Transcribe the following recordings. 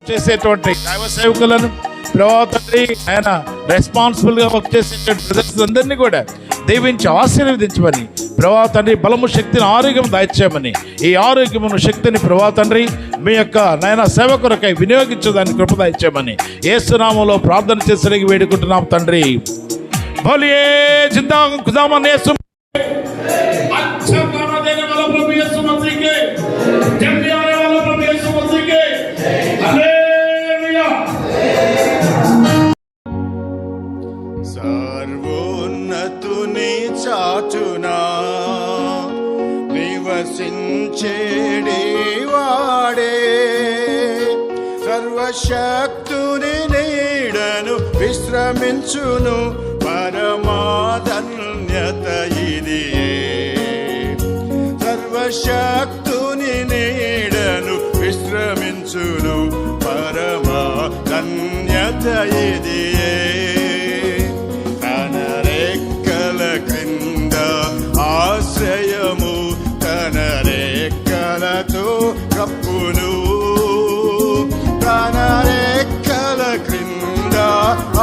చేసేటువంటి దైవ సేవకులను ప్రభావ తండ్రి ఆయన రెస్పాన్సిబుల్గా వర్క్ చేసేటువంటి బ్రదర్స్ అందరినీ కూడా దీవించి ఆశీర్వదించమని ప్రభావ తండ్రి బలము శక్తిని ఆరోగ్యం దాయిచ్చామని ఈ ఆరోగ్యమును శక్తిని ప్రభావ తండ్రి మీ యొక్క నాయన సేవ కొరకై వినియోగించదాన్ని కృప దాయిచ్చామని యేసు నామములో ప్రార్థన చేసి వేడుకుంటున్నాం తండ్రి. बोलिए जिंदा खुदावन यीशु अच्छा गाना देने वाला प्रभु यीशु मसीह के जल्दी आने वाला प्रभु यीशु मसीह के हालेलुया. सर्वोन्नतुनि चाचुना निवसिंचेडे वाडे सर्वशक्तुनि నీడను విశ్రమించును పరమాధన్యత ఇదియే. సర్వశక్తుని నీడను విశ్రమించును పరమాధన్యత ఇదియే. తన రెక్కల క్రింద ఆశ్రయము తన రెక్కలతో కప్పును. తన రెక్కల క్రింద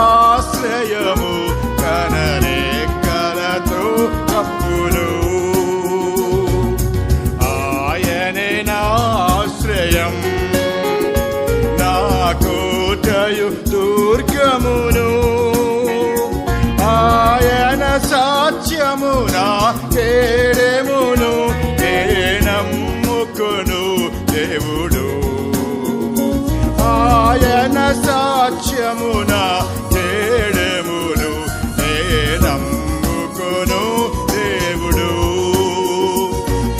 ఆశ్రయము తన రెక్కలతో కప్పును. ఆయనే నా ఆశ్రయం నా కోటయు దుర్గమును. ఆయన సాధ్యము నా కేడెమును నే నమ్ముకొను దేవుడు. ఆయన సాక్ష్యమున కేడెమును నే నమ్ముకొను దేవుడు.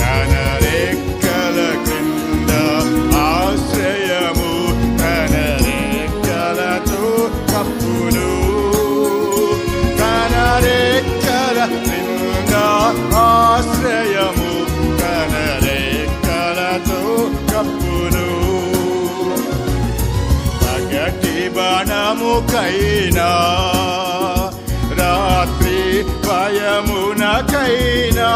తన రెక్కల క్రింద ఆశ్రయము తన రెక్కలతో కప్పును. తన రెక్కల క్రింద ఆశ్రయము తన రెక్కలతో కప్పును. బాణముకైనా రాత్రి భయమునకైనా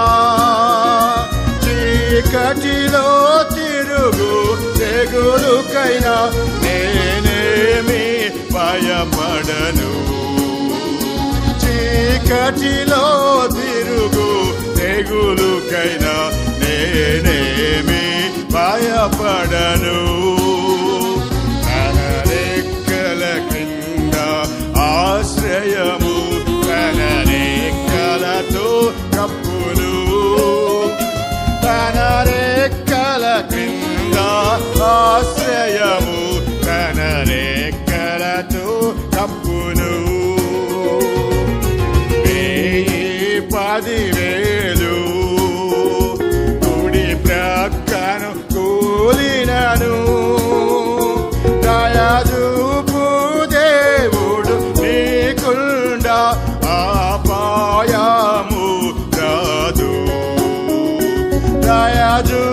చీకటిలో తిరుగు తెగులుకైనా నేనేమి భయపడను. చీకటిలో తిరుగు తెగులుకైనా నేనేమి భయపడను. ఆశ్రయము తన రెక్కలతో కప్పును. తన రెక్కల క్రింద ఆశ్రయము తన రెక్కలతో కప్పును. 10,000 కుడి ప్రక్కను కూలినను దయచూపు దేవుడు నీకుండా అపాయము రాదు. దయచూపు